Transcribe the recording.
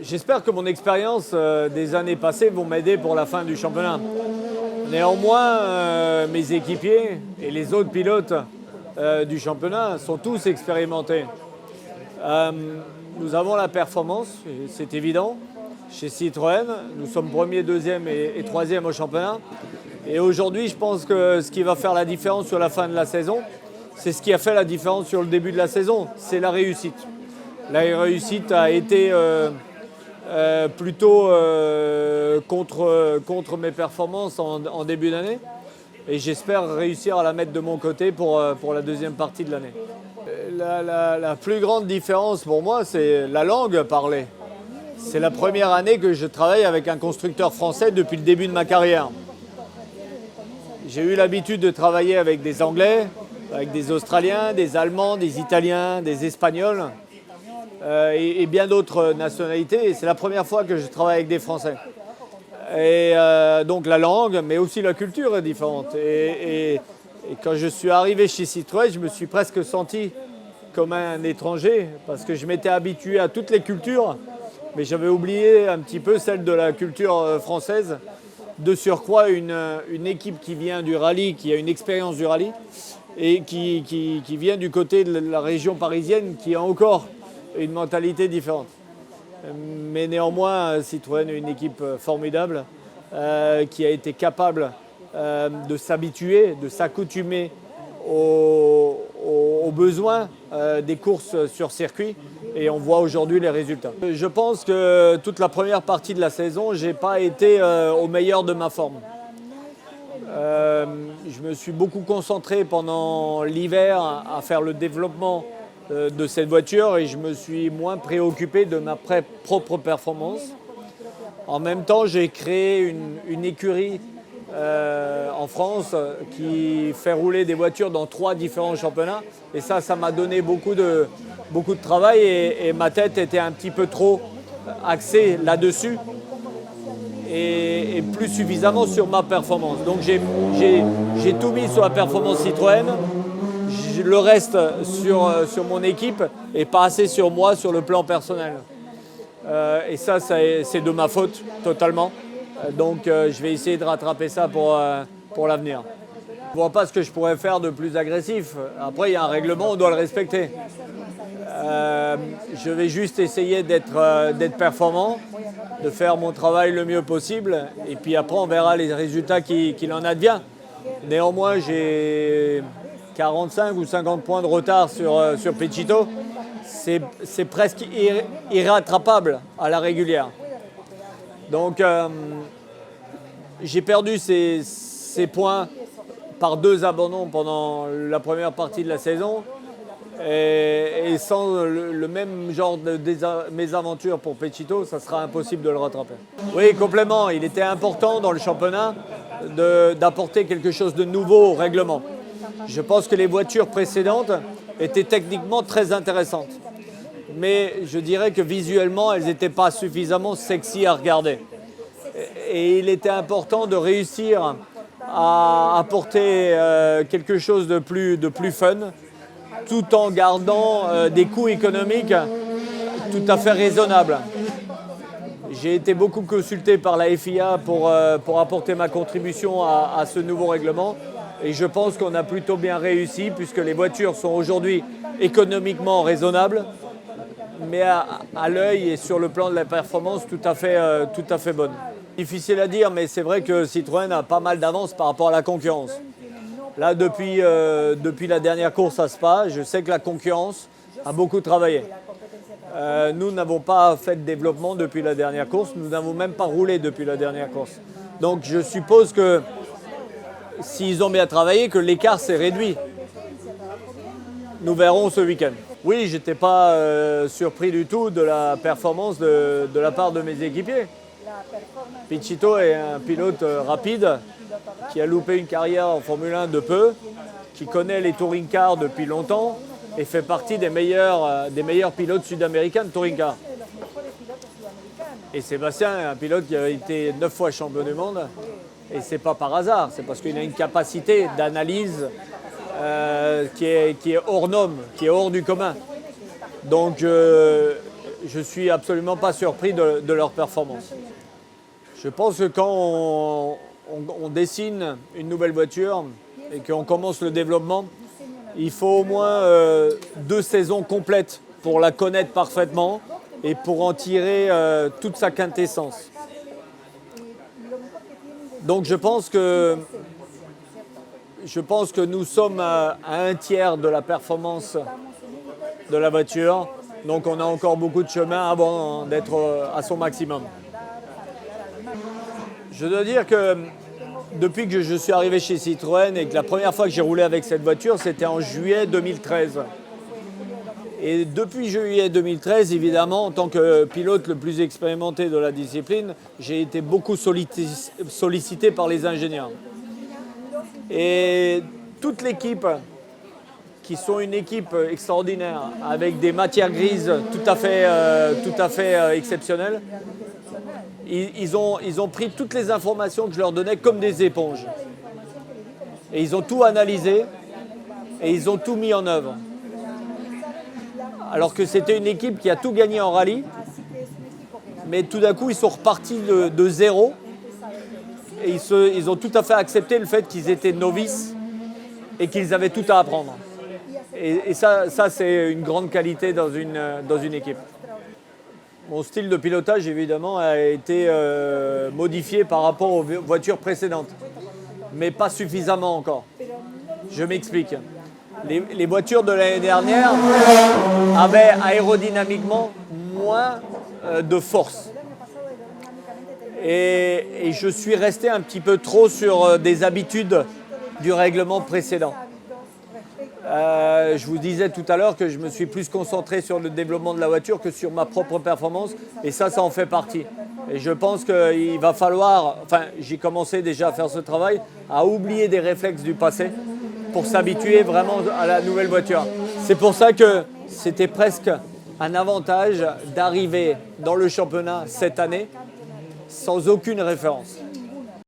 J'espère que mon expérience des années passées vont m'aider pour la fin du championnat. Néanmoins, mes équipiers et les autres pilotes du championnat sont tous expérimentés. Nous avons la performance, c'est évident. Chez Citroën, nous sommes premier, deuxième et troisième au championnat. Et aujourd'hui, je pense que ce qui va faire la différence sur la fin de la saison, c'est ce qui a fait la différence sur le début de la saison, c'est la réussite. La réussite a été plutôt contre mes performances en début d'année. Et j'espère réussir à la mettre de mon côté pour la deuxième partie de l'année. La plus grande différence pour moi, c'est la langue parlée. C'est la première année que je travaille avec un constructeur français depuis le début de ma carrière. J'ai eu l'habitude de travailler avec des Anglais, avec des Australiens, des Allemands, des Italiens, des Espagnols et bien d'autres nationalités. Et c'est la première fois que je travaille avec des Français. Et donc la langue, mais aussi la culture est différente. Et quand je suis arrivé chez Citroën, je me suis presque senti comme un étranger parce que je m'étais habitué à toutes les cultures, mais j'avais oublié un petit peu celle de la culture française. De surcroît, une équipe qui vient du rallye, qui a une expérience du rallye, et qui vient du côté de la région parisienne, qui a encore une mentalité différente. Mais néanmoins, Citroën est une équipe formidable, qui a été capable de s'habituer, de s'accoutumer aux besoins des courses sur circuit. Et on voit aujourd'hui les résultats. Je pense que toute la première partie de la saison, je n'ai pas été au meilleur de ma forme. Je me suis beaucoup concentré pendant l'hiver à faire le développement de cette voiture et je me suis moins préoccupé de ma propre performance. En même temps, j'ai créé une écurie en France qui fait rouler des voitures dans 3 différents championnats. Et ça m'a donné beaucoup de travail et ma tête était un petit peu trop axée là-dessus et plus suffisamment sur ma performance. Donc j'ai tout mis sur la performance Citroën, le reste sur mon équipe et pas assez sur moi sur le plan personnel. Et ça c'est de ma faute totalement. Donc je vais essayer de rattraper ça pour l'avenir. Je ne vois pas ce que je pourrais faire de plus agressif. Après, il y a un règlement, on doit le respecter. Je vais juste essayer d'être performant, de faire mon travail le mieux possible. Et puis après, on verra les résultats qu'il en advient. Néanmoins, j'ai 45 ou 50 points de retard sur Pecito. C'est presque irrattrapable à la régulière. Donc, j'ai perdu ces points par 2 abandons pendant la première partie de la saison. Et sans le même genre de mésaventure pour Pecito, ça sera impossible de le rattraper. Oui, complètement. Il était important dans le championnat d'apporter quelque chose de nouveau au règlement. Je pense que les voitures précédentes étaient techniquement très intéressantes. Mais je dirais que visuellement, elles n'étaient pas suffisamment sexy à regarder. Et il était important de réussir à apporter quelque chose de plus fun, tout en gardant des coûts économiques tout à fait raisonnables. J'ai été beaucoup consulté par la FIA pour apporter ma contribution à ce nouveau règlement. Et je pense qu'on a plutôt bien réussi puisque les voitures sont aujourd'hui économiquement raisonnables, mais à l'œil et sur le plan de la performance tout à fait bonnes. Difficile à dire, mais c'est vrai que Citroën a pas mal d'avance par rapport à la concurrence. Là, depuis la dernière course à Spa, je sais que la concurrence a beaucoup travaillé. Nous n'avons pas fait de développement depuis la dernière course, nous n'avons même pas roulé depuis la dernière course. Donc je suppose que s'ils ont bien travaillé, que l'écart s'est réduit. Nous verrons ce week-end. Oui, je n'étais pas surpris du tout de la performance de la part de mes équipiers. Pecito est un pilote rapide qui a loupé une carrière en Formule 1 de peu, qui connaît les touring cars depuis longtemps et fait partie des meilleurs pilotes sud-américains de touring car. Et Sébastien est un pilote qui a été 9 fois champion du monde et c'est pas par hasard, c'est parce qu'il a une capacité d'analyse qui est hors norme, qui est hors du commun. Donc je suis absolument pas surpris de leur performance. Je pense que quand on dessine une nouvelle voiture et qu'on commence le développement, il faut au moins 2 saisons complètes pour la connaître parfaitement et pour en tirer toute sa quintessence. Donc je pense que nous sommes à 1/3 de la performance de la voiture. Donc on a encore beaucoup de chemin avant d'être à son maximum. Je dois dire que depuis que je suis arrivé chez Citroën et que la première fois que j'ai roulé avec cette voiture, c'était en juillet 2013. Et depuis juillet 2013, évidemment, en tant que pilote le plus expérimenté de la discipline, j'ai été beaucoup sollicité par les ingénieurs. Et toute l'équipe, qui sont une équipe extraordinaire, avec des matières grises tout à fait exceptionnelles, ils ont pris toutes les informations que je leur donnais comme des éponges. Et ils ont tout analysé et ils ont tout mis en œuvre. Alors que c'était une équipe qui a tout gagné en rallye, mais tout d'un coup ils sont repartis de zéro et ils ont tout à fait accepté le fait qu'ils étaient novices et qu'ils avaient tout à apprendre. Et ça c'est une grande qualité dans une équipe. Mon style de pilotage, évidemment, a été modifié par rapport aux voitures précédentes, mais pas suffisamment encore. Je m'explique. Les voitures de l'année dernière avaient aérodynamiquement moins de force. Et je suis resté un petit peu trop sur des habitudes du règlement précédent. Je vous disais tout à l'heure que je me suis plus concentré sur le développement de la voiture que sur ma propre performance. Et ça en fait partie. Et je pense qu'il va falloir, j'ai commencé déjà à faire ce travail, à oublier des réflexes du passé pour s'habituer vraiment à la nouvelle voiture. C'est pour ça que c'était presque un avantage d'arriver dans le championnat cette année sans aucune référence.